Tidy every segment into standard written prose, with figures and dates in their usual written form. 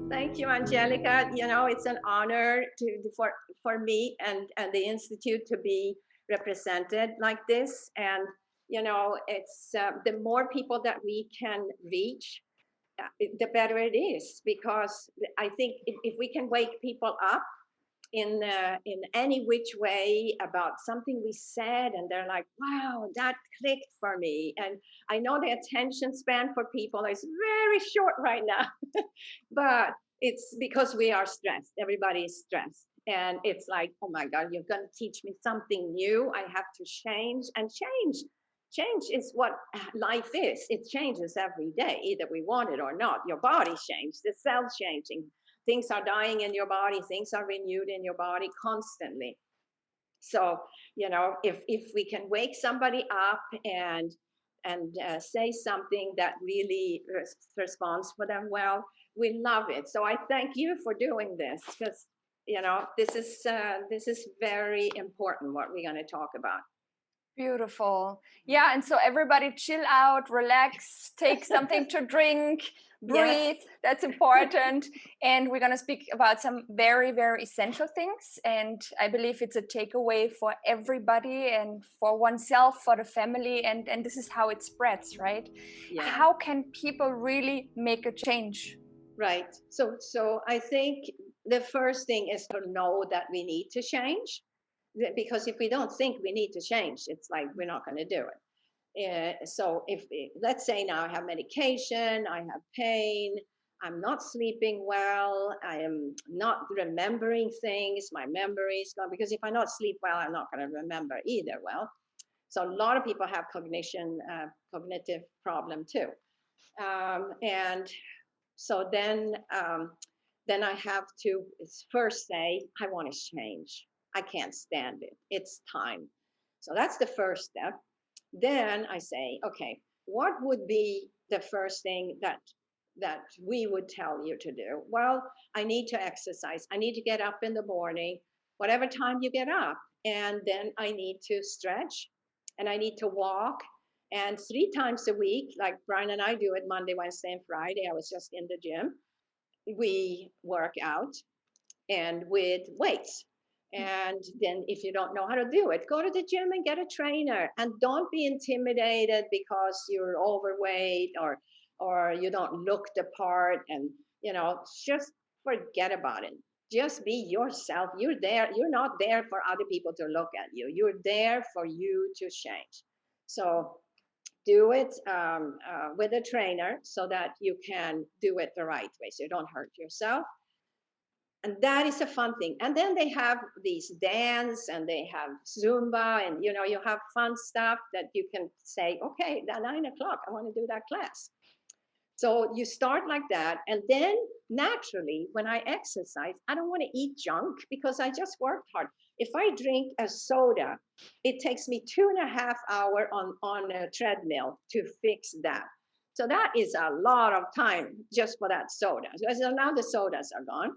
Thank you, Angelika. You know, it's an honor for me and the Institute to be represented like this. And, you know, it's the more people that we can reach, the better it is. Because I think if we can wake people up in any which way about something we said, and they're like, wow, that clicked for me. And I know the attention span for people is very short right now, but it's because we are stressed. Everybody is stressed. And it's like, oh my God, you're going to teach me something new. I have to change. And change is what life is. It changes every day, either we want it or not. Your body changes, the cells changing, things are dying in your body, things are renewed in your body constantly. So, you know, if we can wake somebody up and say something that really responds for them well, we love it. So I thank you for doing this, because, you know, this is very important what we're going to talk about. Beautiful. Yeah, and so everybody chill out, relax, take something to drink, breathe. Yes. That's important. And we're going to speak about some very, very essential things. And I believe it's a takeaway for everybody and for oneself, for the family. And this is how it spreads, right? Yeah. How can people really make a change? Right. So I think the first thing is to know that we need to change. Because if we don't think we need to change, it's like we're not going to do it. So if, let's say now I have medication, I have pain, I'm not sleeping well, I am not remembering things, my memory is gone, because if I not sleep well, I'm not going to remember either well. So a lot of people have cognitive problem too. And so then I have to first say, I want to change. I can't stand it. It's time. So that's the first step. Then I say, okay, what would be the first thing that we would tell you to do? Well, I need to exercise. I need to get up in the morning, whatever time you get up. And then I need to stretch and I need to walk. And 3 times a week, like Brian and I do it Monday, Wednesday, and Friday. I was just in the gym. We work out and with weights. And then if you don't know how to do it, go to the gym and get a trainer. And don't be intimidated because you're overweight or you don't look the part. And, you know, just forget about it. Just be yourself. You're there. You're not there for other people to look at you. You're there for you to change. So do it with a trainer so that you can do it the right way, so you don't hurt yourself. And that is a fun thing. And then they have these dance and they have Zumba, and you know, you have fun stuff that you can say, okay, at 9 o'clock, I want to do that class. So you start like that. And then naturally, when I exercise, I don't want to eat junk because I just worked hard. If I drink a soda, it takes me 2.5 hours on a treadmill to fix that. So that is a lot of time just for that soda. So now the sodas are gone.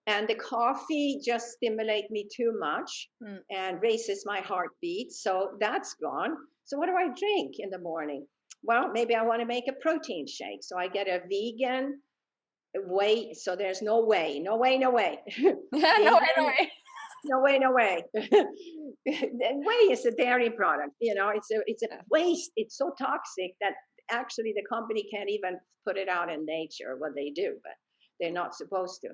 And the coffee just stimulates me too much and raises my heartbeat. So that's gone. So what do I drink in the morning? Well, maybe I want to make a protein shake. So I get a vegan whey. So there's no whey. No way. No way. No way. Whey is a dairy product. You know, it's a waste. It's so toxic that actually the company can't even put it out in nature, what they do, but they're not supposed to.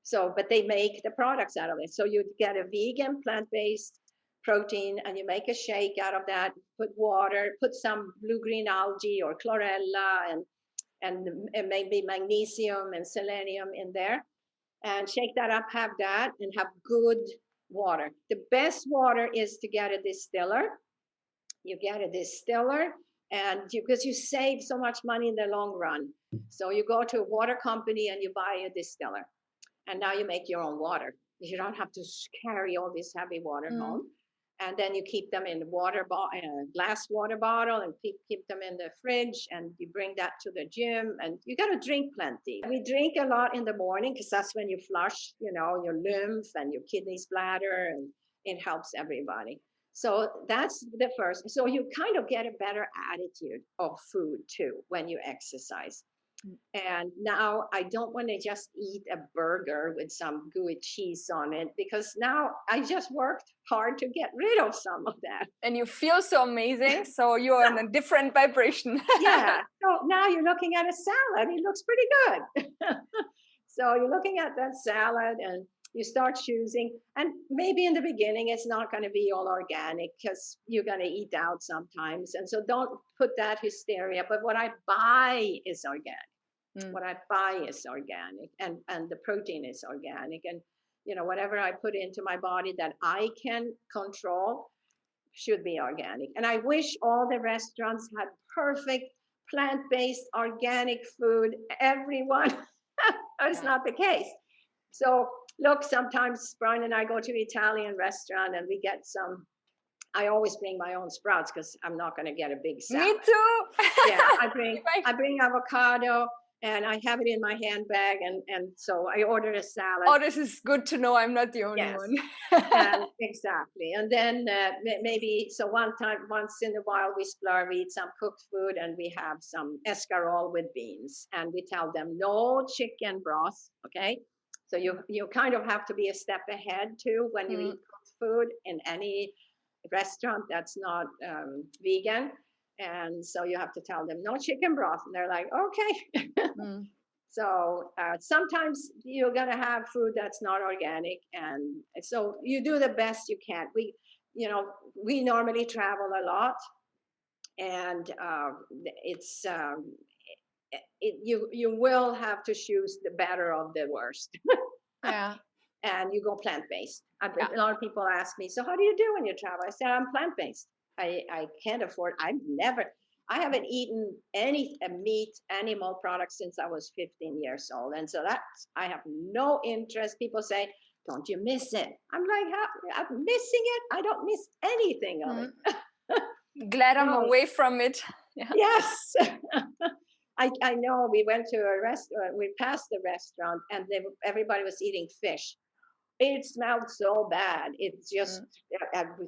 So, but they make the products out of it. So you get a vegan plant-based protein and you make a shake out of that, put water, put some blue-green algae or chlorella and maybe magnesium and selenium in there, and shake that up, have that, and have good water. The best water is to get a distiller. You get a distiller, and because you save so much money in the long run. So you go to a water company and you buy a distiller. And now you make your own water. You don't have to carry all this heavy water home. And then you keep them in a glass water bottle and keep them in the fridge, and you bring that to the gym, and you got to drink plenty. We drink a lot in the morning because that's when you flush, you know, your lymph and your kidneys, bladder, and it helps everybody. So that's the first. So you kind of get a better attitude of food too when you exercise. And now I don't want to just eat a burger with some gooey cheese on it, because now I just worked hard to get rid of some of that. And you feel so amazing. So you're in a different vibration. Yeah. So now you're looking at a salad. It looks pretty good. So you're looking at that salad and you start choosing. And maybe in the beginning, it's not going to be all organic because you're going to eat out sometimes. And so don't put that hysteria. But what I buy is organic. What I buy is organic, and the protein is organic. And, you know, whatever I put into my body that I can control should be organic. And I wish all the restaurants had perfect plant-based organic food. Everyone, it's not the case. So look, sometimes Brian and I go to an Italian restaurant and we get some. I always bring my own sprouts because I'm not going to get a big salad. Me too. Yeah, I bring avocado. And I have it in my handbag, and so I ordered a salad. Oh, this is good to know. I'm not the only one. Exactly. And then maybe, so once in a while, we eat some cooked food, and we have some escarole with beans. And we tell them no chicken broth, okay? So you kind of have to be a step ahead too when you eat cooked food in any restaurant that's not vegan. And so you have to tell them no chicken broth, and they're like, okay. So sometimes you're gonna have food that's not organic, and so you do the best you can. We normally travel a lot, and you will have to choose the better of the worst. Yeah. And you go plant-based. A lot of people ask me, so how do you do when you travel? I said, I'm plant-based. I can't afford, I haven't eaten any meat, animal products since I was 15 years old. And so I have no interest. People say, don't you miss it? I'm like, I'm missing it. I don't miss anything of it. Glad I'm away from it. Yeah. Yes. I know we went to a restaurant, we passed the restaurant, and everybody was eating fish. It smelled so bad. It's just,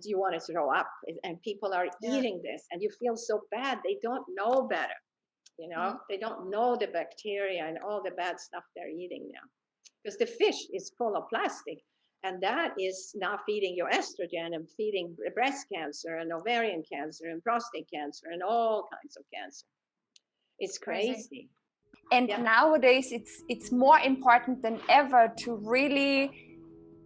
you want to throw up. And people are eating this, and you feel so bad. They don't know better. You know, they don't know the bacteria and all the bad stuff they're eating now. Because the fish is full of plastic. And that is now feeding your estrogen and feeding breast cancer and ovarian cancer and prostate cancer and all kinds of cancer. It's crazy. And nowadays, it's more important than ever to really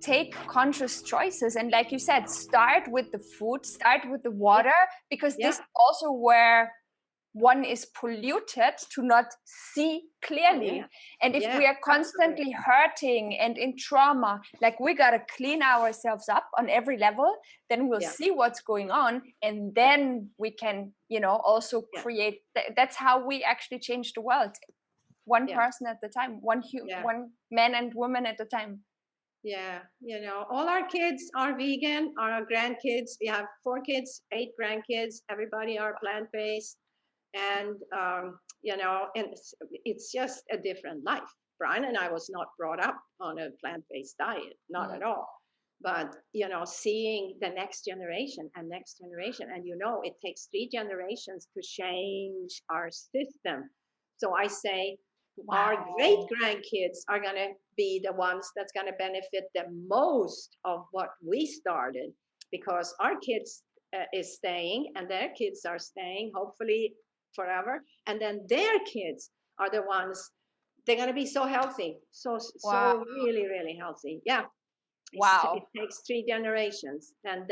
take conscious choices. And like you said, start with the food, start with the water, because this is also where one is polluted to not see clearly. And if we are constantly hurting and in trauma, like we got to clean ourselves up on every level, then we'll see what's going on. And then we can, also create, that's how we actually change the world. One person at the time, one man and woman at a time. Yeah, all our kids are vegan, our grandkids. We have 4 kids, 8 grandkids. Everybody are plant-based, and and it's just a different life. Brian and I was not brought up on a plant-based diet, not at all. But seeing the next generation, and it takes 3 generations to change our system. So I say, our great grandkids are going to be the ones that's going to benefit the most of what we started, because our kids is staying, and their kids are staying, hopefully forever. And then their kids are the ones, they're going to be so healthy. So really, really healthy. Yeah. It takes 3 generations. And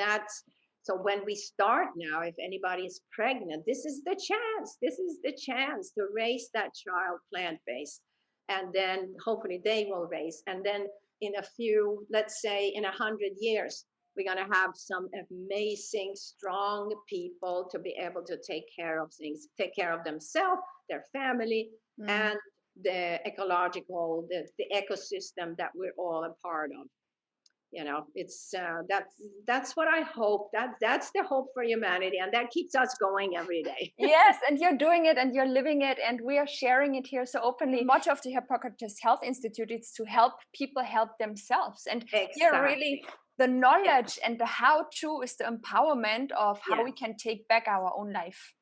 so when we start now, if anybody is pregnant, this is the chance to raise that child plant-based. And then hopefully they will raise. And then in a few, let's say in 100 years, we're going to have some amazing, strong people to be able to take care of things, take care of themselves, their family, and the ecological, the ecosystem that we're all a part of. It's that's what I hope. That's the hope for humanity, and that keeps us going every day. Yes, and you're doing it, and you're living it, and we are sharing it here so openly. The motto of the Hippocrates Health Institute is to help people help themselves, and here really the knowledge and the how-to is the empowerment of how we can take back our own life.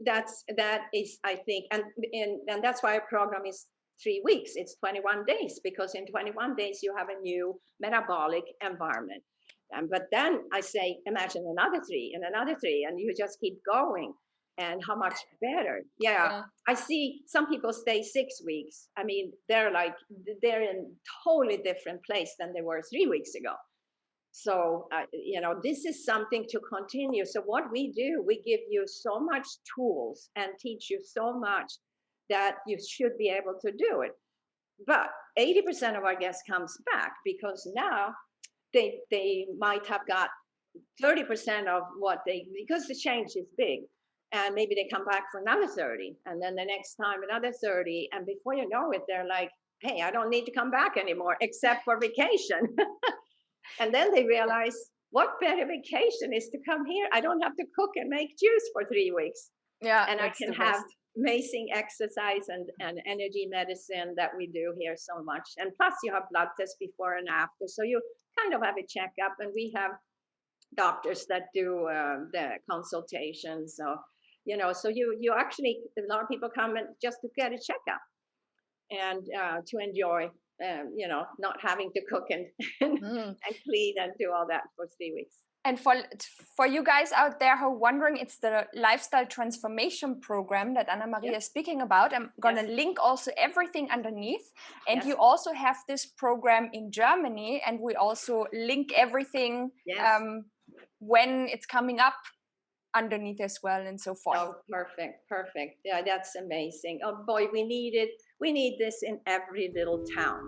that is, I think, and that's why our program is 3 weeks. It's 21 days, because in 21 days you have a new metabolic environment. But then I say, imagine another 3 and another 3, and you just keep going. And how much better? Yeah. I see some people stay 6 weeks. I mean, they're in a totally different place than they were 3 weeks ago. So, this is something to continue. So what we do, we give you so much tools and teach you so much that you should be able to do it. But 80% of our guests comes back, because now they might have got 30% of what because the change is big. And maybe they come back for another 30, and then the next time another 30. And before you know it, they're like, hey, I don't need to come back anymore, except for vacation. And then they realize, what better vacation is to come here? I don't have to cook and make juice for 3 weeks. Yeah. And I can have amazing exercise and energy medicine that we do here so much. And plus you have blood tests before and after. So you kind of have a checkup, and we have doctors that do the consultations. So, so you actually, a lot of people come in just to get a checkup and to enjoy, not having to cook and clean and do all that for 3 weeks. And for you guys out there who are wondering, it's the lifestyle transformation program that Anna Maria is speaking about. I'm going to link also everything underneath. And you also have this program in Germany, and we also link everything when it's coming up underneath as well, and so forth. Oh, perfect. Yeah, that's amazing. Oh boy, we need it. We need this in every little town.